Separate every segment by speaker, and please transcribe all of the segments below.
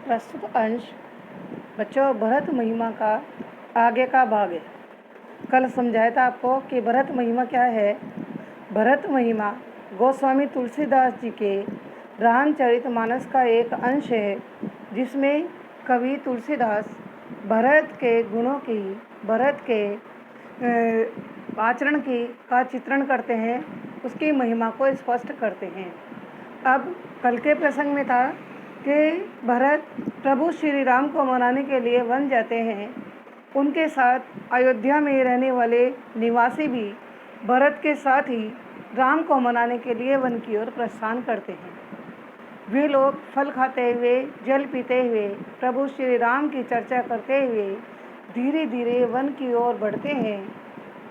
Speaker 1: प्रस्तुत अंश बच्चों भरत महिमा का आगे का भाग है। कल समझाया था आपको कि भरत महिमा क्या है। भरत महिमा गोस्वामी तुलसीदास जी के रामचरितमानस का एक अंश है, जिसमें कवि तुलसीदास भरत के गुणों की, भरत के आचरण की का चित्रण करते हैं, उसकी महिमा को स्पष्ट करते हैं। अब कल के प्रसंग में था कि भरत प्रभु श्री राम को मनाने के लिए वन जाते हैं। उनके साथ अयोध्या में रहने वाले निवासी भी भरत के साथ ही राम को मनाने के लिए वन की ओर प्रस्थान करते हैं। वे लोग फल खाते हुए, जल पीते हुए, प्रभु श्री राम की चर्चा करते हुए धीरे धीरे वन की ओर बढ़ते हैं।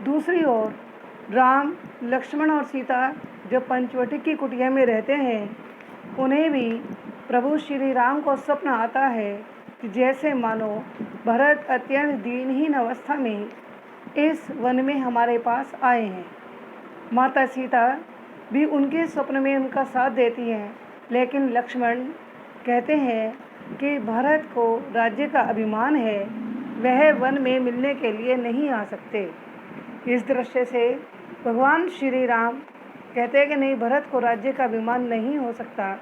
Speaker 1: दूसरी ओर राम, लक्ष्मण और सीता जो पंचवटी की कुटिया में रहते हैं, उन्हें भी प्रभु श्री राम को स्वप्न आता है कि जैसे मानो भरत अत्यंत दीनहीन अवस्था में इस वन में हमारे पास आए हैं। माता सीता भी उनके स्वप्न में उनका साथ देती हैं, लेकिन लक्ष्मण कहते हैं कि भरत को राज्य का अभिमान है, वह वन में मिलने के लिए नहीं आ सकते। इस दृश्य से भगवान श्री राम कहते हैं कि नहीं, भरत को राज्य का अभिमान नहीं हो सकता।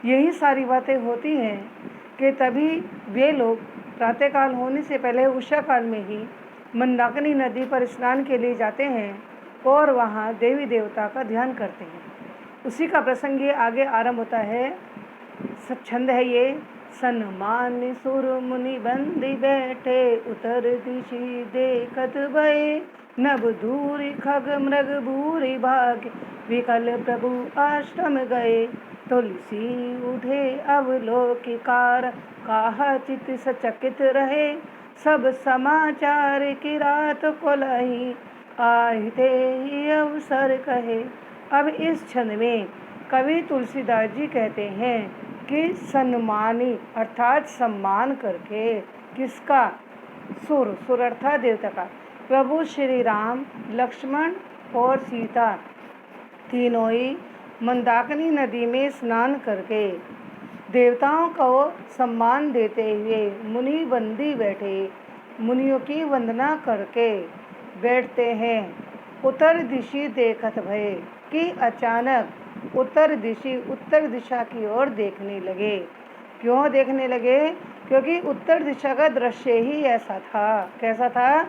Speaker 1: यही सारी बातें होती हैं कि तभी वे लोग प्रातःकाल होने से पहले उषा काल में ही मंदाकिनी नदी पर स्नान के लिए जाते हैं और वहाँ देवी देवता का ध्यान करते हैं। उसी का प्रसंग ये आगे आरंभ होता है। छंद है ये। सन्मान सुर मुनि बंदी बैठे, उतर दिशि देखत भये, नभ धूरि खग मृग भूरि भाग, विकल प्रभु आश्रम गए। तुलसी उठे अवलोकिकार, काहा चित सचकित रहे, सब समाचार की रात को लही, आहिते ही अवसर कहे। अब इस छंद में कवि तुलसीदास जी कहते हैं कि सन्मानी अर्थात सम्मान करके, किसका? सुर अर्थात देवता का। प्रभु श्री राम, लक्ष्मण और सीता तीनों ही मंदाकिनी नदी में स्नान करके देवताओं को सम्मान देते हुए मुनि बंदी बैठे, मुनियों की वंदना करके बैठते हैं। उत्तर दिशि देखत भये कि अचानक उत्तर दिशा की ओर देखने लगे। क्यों देखने लगे? क्योंकि उत्तर दिशा का दृश्य ही ऐसा था। कैसा था?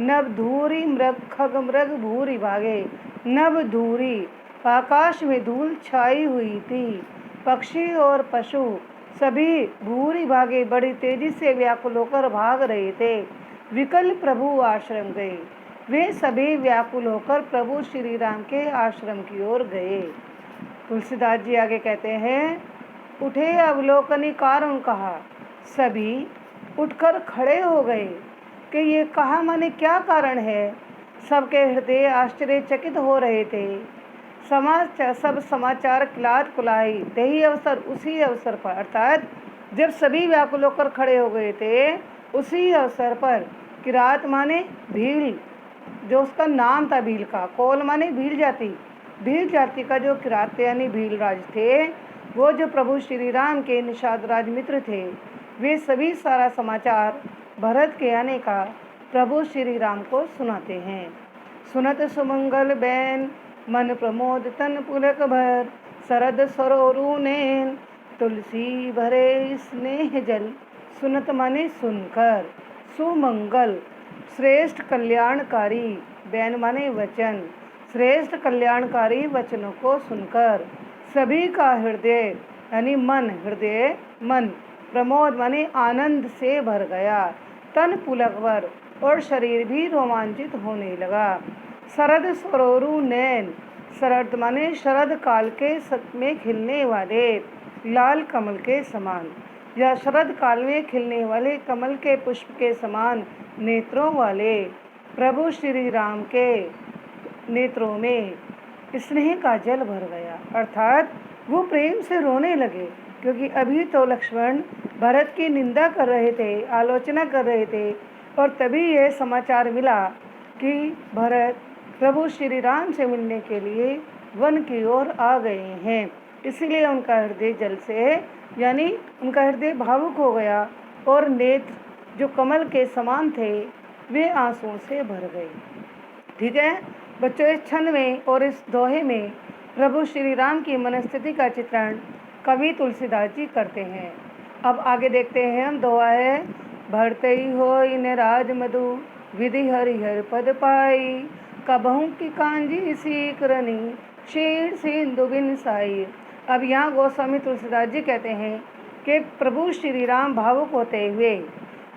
Speaker 1: नभ धूरी मृग खग मृग भूरि भागे। नभ धूरी, आकाश में धूल छाई हुई थी। पक्षी और पशु सभी भूरि भागे, बड़ी तेजी से व्याकुल होकर भाग रहे थे। विकल प्रभु आश्रम गए। वे सभी व्याकुल होकर प्रभु श्री राम के आश्रम की ओर गए। तुलसीदास जी आगे कहते हैं, उठे अवलोकनी कारण कहा, सभी उठकर खड़े हो गए कि ये कहा माने क्या कारण है। सबके हृदय आश्चर्यचकित हो रहे थे। सब समाचार किलात कुलाई, दही अवसर उसी अवसर पर, अर्थात जब सभी व्याकुल होकर खड़े हो गए थे, उसी अवसर पर किरात माने भील, जो उसका नाम था भील का। कोल माने भील जाति का जो किरात यानी भील राज थे, वो जो प्रभु श्री राम के निषाद राज मित्र थे, वे सभी सारा समाचार भरत के आने का प्रभु श्री राम को सुनाते हैं। सुनत सुमंगल बैन, मन प्रमोद तन पुलक भर, शरद सरोरु नैन, तुलसी भरे स्नेह जल। सुनत माने सुनकर, सुमंगल श्रेष्ठ कल्याणकारी, बैन माने वचन, श्रेष्ठ कल्याणकारी वचनों को सुनकर सभी का हृदय यानी मन प्रमोद माने आनंद से भर गया। तन पुलक भर और शरीर भी रोमांचित होने लगा। शरद सरोरु नैन, शरद माने शरद काल के सत में खिलने वाले लाल कमल के समान, या शरद काल में खिलने वाले कमल के पुष्प के समान नेत्रों वाले प्रभु श्री राम के नेत्रों में स्नेह का जल भर गया। अर्थात वो प्रेम से रोने लगे, क्योंकि अभी तो लक्ष्मण भरत की निंदा कर रहे थे, आलोचना कर रहे थे, और तभी यह समाचार मिला कि भरत प्रभु श्री राम से मिलने के लिए वन की ओर आ गए हैं। इसलिए उनका हृदय जल से यानी उनका हृदय भावुक हो गया और नेत्र जो कमल के समान थे वे आंसुओं से भर गए। ठीक है बच्चों, इस छंद में और इस दोहे में प्रभु श्री राम की मनस्थिति का चित्रण कवि तुलसीदास जी करते हैं। अब आगे देखते हैं हम। दोहा है, भरतई हो इन राज मधु विधि हरिहर पद पाई, कबहू की कांजी सीख रनी शीर सिंधु बिन साई। अब यहाँ गोस्वामी तुलसीदास जी कहते हैं कि प्रभु श्री राम भावुक होते हुए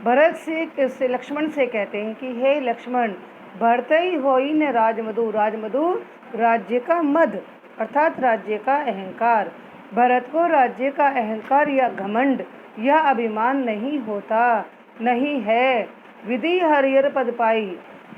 Speaker 1: भरत से लक्ष्मण से कहते हैं कि हे लक्ष्मण, भरतई हो इन राजमधु, राजमधु राज्य का मद अर्थात राज्य का अहंकार। भरत को राज्य का अहंकार या घमंड या अभिमान नहीं होता, नहीं है। विधि हरिहर पद पाई,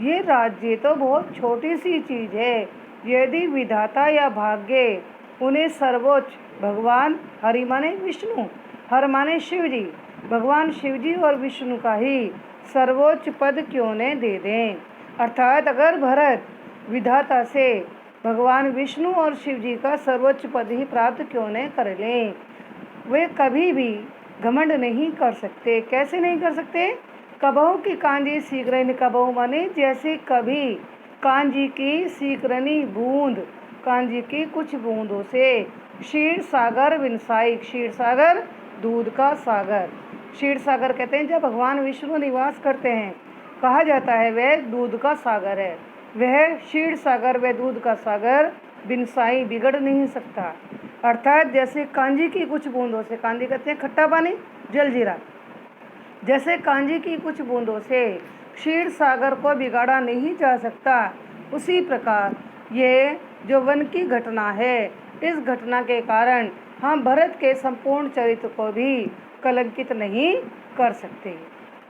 Speaker 1: ये राज्य तो बहुत छोटी सी चीज है। यदि विधाता या भाग्य उन्हें सर्वोच्च भगवान, हरि माने विष्णु, हर माने शिव जी, भगवान शिव जी और विष्णु का ही सर्वोच्च पद क्यों न दे दें। अर्थात अगर भरत विधाता से भगवान विष्णु और शिव जी का सर्वोच्च पद ही प्राप्त क्यों न कर लें, वे कभी भी घमंड नहीं कर सकते। कैसे नहीं कर सकते? कबहू की कांजी सीकरनी, कबहू माने जैसे कभी, कांजी की सीकरनी बूंद, कांजी की कुछ बूंदों से, क्षीर सागर विनसाई, क्षीर सागर दूध का सागर। क्षीर सागर कहते हैं जब भगवान विष्णु निवास करते हैं, कहा जाता है वह दूध का सागर है। वह क्षीर सागर, वह दूध का सागर बिनसाई बिगड़ नहीं सकता। अर्थात जैसे कांजी की कुछ बूंदों से, कांजी कहते हैं खट्टा पानी, जलजीरा, जैसे कांजी की कुछ बूंदों से क्षीर सागर को बिगाड़ा नहीं जा सकता, उसी प्रकार ये जो वन की घटना है, इस घटना के कारण हम भरत के संपूर्ण चरित्र को भी कलंकित नहीं कर सकते।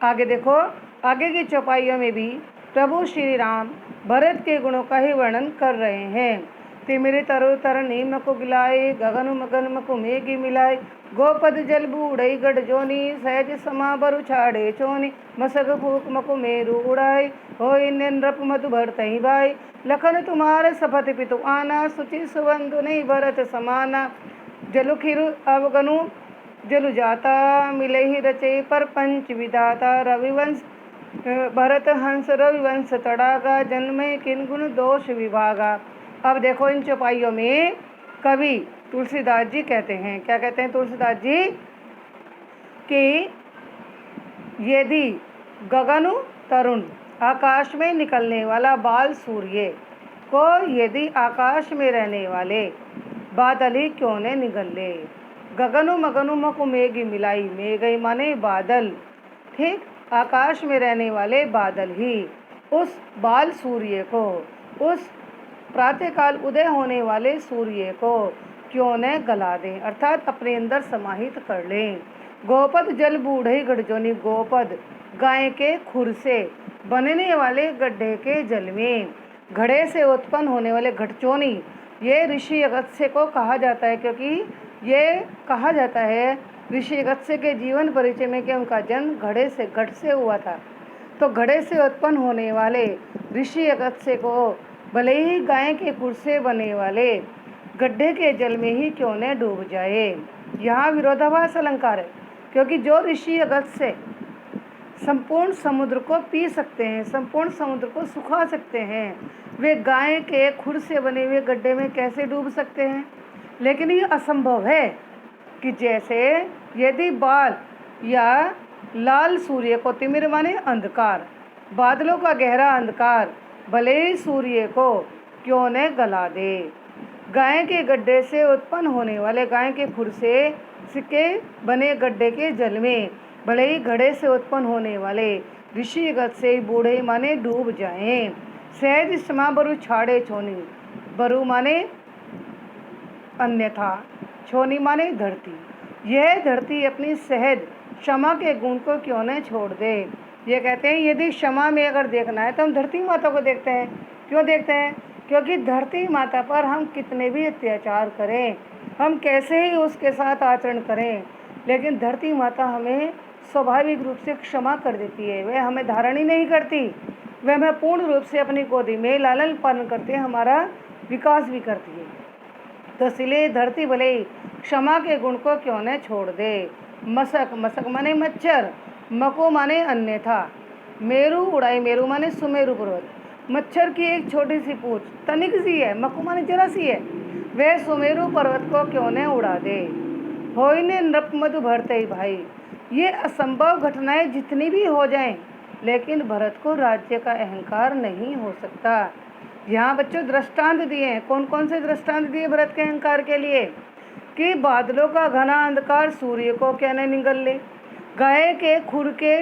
Speaker 1: आगे देखो, आगे की चौपाइयों में भी प्रभु श्री राम भरत के गुणों का ही वर्णन कर रहे हैं। तिमिर तरु तरनी मकु गिलाए, गगन मगन मकु मेघी मिलाए, गोपद जल बूढ़ई गढ़ जोनी, सहज समा बरु छाड़े चोनी, मसक फूक मकु मेरु उड़ाए, हो नृप मधु भरतहि भाई, लखन तुम्हारे सपथ पितु आना, सुचि सुबंधु नहीं भरत समाना, जलु खिरु अवगनु जलु जाता, मिले ही रचे पर पंच विधाता, रविवंश भरत हंस रविवंश तड़ागा, जन्मे किन गुण दोष विभागा। अब देखो इन चौपाइयों में कवि तुलसीदास जी कहते हैं, क्या कहते हैं तुलसीदास जी, कि यदि गगनु तरुण, आकाश में निकलने वाला बाल सूर्य को यदि आकाश में रहने वाले बादल ही क्यों न निगल ले। गगनु मगनु मकु मेघी मिलाई, मेघई माने बादल, ठीक, आकाश में रहने वाले बादल ही उस बाल सूर्य को, उस प्रातःकाल उदय होने वाले सूर्य को क्यों न गला दें, अर्थात अपने अंदर समाहित कर लें। गोपद जल बूढ़ई गढ़जोनी, गोपद गाय के खुर से बनने वाले गड्ढे के जल में, घड़े से उत्पन्न होने वाले घटचोनी, ये ऋषि अगस्त्य को कहा जाता है, क्योंकि ये कहा जाता है ऋषि अगस्त्य के जीवन परिचय में कि उनका जन्म घड़े से, घट से हुआ था। तो घड़े से उत्पन्न होने वाले ऋषि अगस्त्य को भले ही गाय के खुर से बने वाले गड्ढे के जल में ही क्यों न डूब जाए। यहाँ विरोधाभास अलंकार है, क्योंकि जो ऋषि अगस्त्य संपूर्ण समुद्र को पी सकते हैं, संपूर्ण समुद्र को सुखा सकते हैं, वे गाय के खुर से बने हुए गड्ढे में कैसे डूब सकते हैं। लेकिन ये असंभव है कि जैसे यदि बाल या लाल सूर्य को, तिमिर माने अंधकार, बादलों का गहरा अंधकार भले ही सूर्य को क्यों न गला दे, गाय के गड्ढे से उत्पन्न होने वाले, गाय के खुर से के बने गड्ढे के जल में भले ही घड़े से उत्पन्न होने वाले ऋषिगत से बूढ़े माने डूब जाएं। सहज समा बरु छाड़े छोनी, बरु माने अन्यथा, छोनी माने धरती, यह धरती अपनी सहज क्षमा के गुण को क्यों न छोड़ दे। ये कहते हैं यदि क्षमा में अगर देखना है तो हम धरती माता को देखते हैं। क्यों देखते हैं? क्योंकि धरती माता पर हम कितने भी अत्याचार करें, हम कैसे ही उसके साथ आचरण करें, लेकिन धरती माता हमें स्वाभाविक रूप से क्षमा कर देती है। वह हमें धारण ही नहीं करती, वह हमें पूर्ण रूप से अपनी गोदी में लालन पालन करते हमारा विकास भी करती है। तो इसलिए धरती भले ही क्षमा के गुण को क्यों न छोड़ दे। मसक, मसक माने मच्छर, मको माने अन्यथा, मेरू उड़ाई, मेरू माने सुमेरु पर्वत। मच्छर की एक छोटी सी पूंछ तनिक सी है, मको माने जरा सी है, वह सुमेरु पर्वत को क्यों न उड़ा दे। होई ने नृप मधु भरते ही भाई, ये असंभव घटनाएं जितनी भी हो जाएं, लेकिन भरत को राज्य का अहंकार नहीं हो सकता। यहाँ बच्चों दृष्टांत दिए हैं। कौन कौन से दृष्टांत दिए भरत के अहंकार के लिए? कि बादलों का घना अंधकार सूर्य को क्या न निगल ले, गाय के खुर के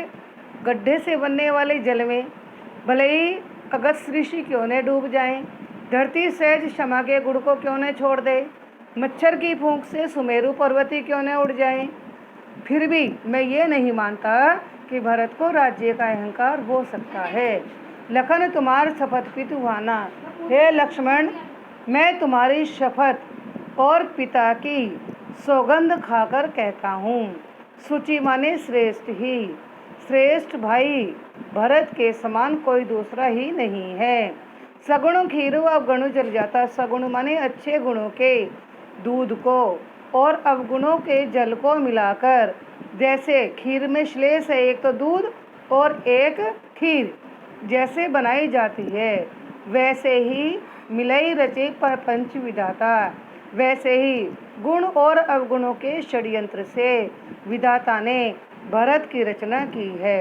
Speaker 1: गड्ढे से बनने वाले जल में भले ही अगस्त ऋषि क्यों न डूब जाएं, धरती सहज क्षमा के गुण को क्यों न छोड़ दे, मच्छर की फूंक से सुमेरु पर्वती क्यों न उड़ जाएं, फिर भी मैं ये नहीं मानता कि भरत को राज्य का अहंकार हो सकता है। लखन तुम्हार शपथ पितुहाना, हे लक्ष्मण मैं तुम्हारी शपथ और पिता की सौगंध खाकर कहता हूँ। सूची माने श्रेष्ठ ही, श्रेष्ठ भाई भरत के समान कोई दूसरा ही नहीं है। सगुण खीरु अवगुण जल जाता, सगुण माने अच्छे गुणों के दूध को और अवगुणों के जल को मिलाकर, जैसे खीर में श्लेष है, एक तो दूध और एक खीर, जैसे बनाई जाती है, वैसे ही मिलई रचे प्रपंच विधाता, वैसे ही गुण और अवगुणों के षड्यंत्र से विधाता ने भरत की रचना की है।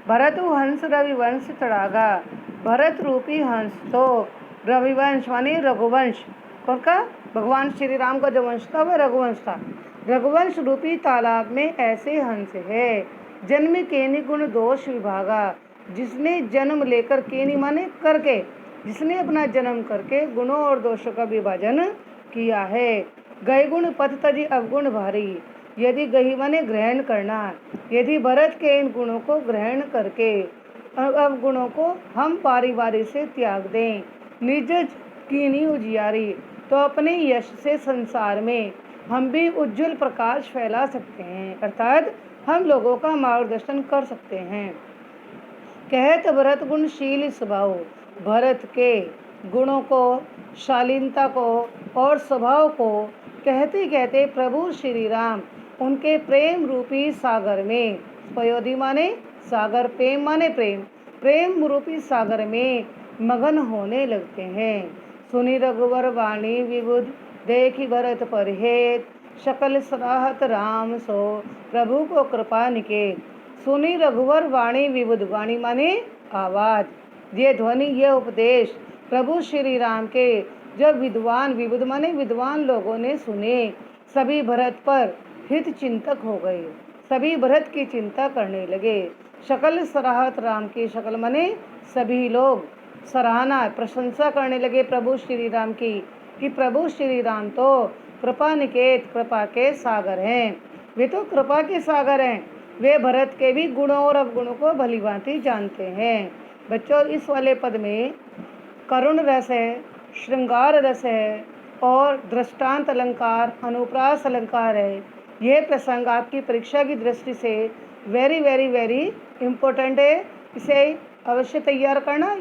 Speaker 1: भरत हंस रविवंश चढ़ागा, भरत रूपी हंस तो रविवंश माने रघुवंश, कौन का? भगवान श्री राम का जो वंश था वह रघुवंश था। रघुवंश रूपी तालाब में ऐसे हंस है, जन्म केनि गुण दोष विभागा, जिसने जन्म लेकर, केनि माने करके, जिसने अपना जन्म करके गुणों और दोषों का विभाजन किया है। गय गुण पथ तजी अवगुण भारी, यदि गही माने ग्रहण करना, यदि भरत के इन गुणों को ग्रहण करके अवगुणों को हम बारी बारी से त्याग दें, निज कीनी उजियारी, तो अपने यश से संसार में हम भी उज्जवल प्रकाश फैला सकते हैं, अर्थात हम लोगों का मार्गदर्शन कर सकते हैं। कहत भरत गुणशील स्वभाव, भरत के गुणों को, शालीनता को और स्वभाव को कहते कहते प्रभु श्री राम उनके प्रेम रूपी सागर में, पयोधि माने सागर, प्रेम माने प्रेम, प्रेम रूपी सागर में मगन होने लगते हैं। सुनी रघुवर वाणी विबुध, देखी भरत परहेत, शकल सराहत राम सो प्रभु को कृपा निकेत। सुनी रघुवर वाणी विबुध, वाणी माने आवाज, ये ध्वनि, ये उपदेश प्रभु श्री राम के जब विद्वान, विबुध माने विद्वान लोगों ने सुने, सभी भरत पर हित चिंतक हो गए, सभी भरत की चिंता करने लगे। शकल सराहत राम की, शकल माने सभी लोग, सराहना प्रशंसा करने लगे प्रभु श्री राम की, कि प्रभु श्री राम तो कृपा निकेत, कृपा के सागर हैं, वे तो कृपा के सागर हैं, वे भरत के भी गुणों और अवगुणों को भलीभांति जानते हैं। बच्चों इस वाले पद में करुण रस है, श्रृंगार रस है और दृष्टांत अलंकार, अनुप्रास अलंकार है। यह प्रसंग आपकी परीक्षा की दृष्टि से वेरी वेरी वेरी इम्पोर्टेंट है, इसे अवश्य तैयार करना।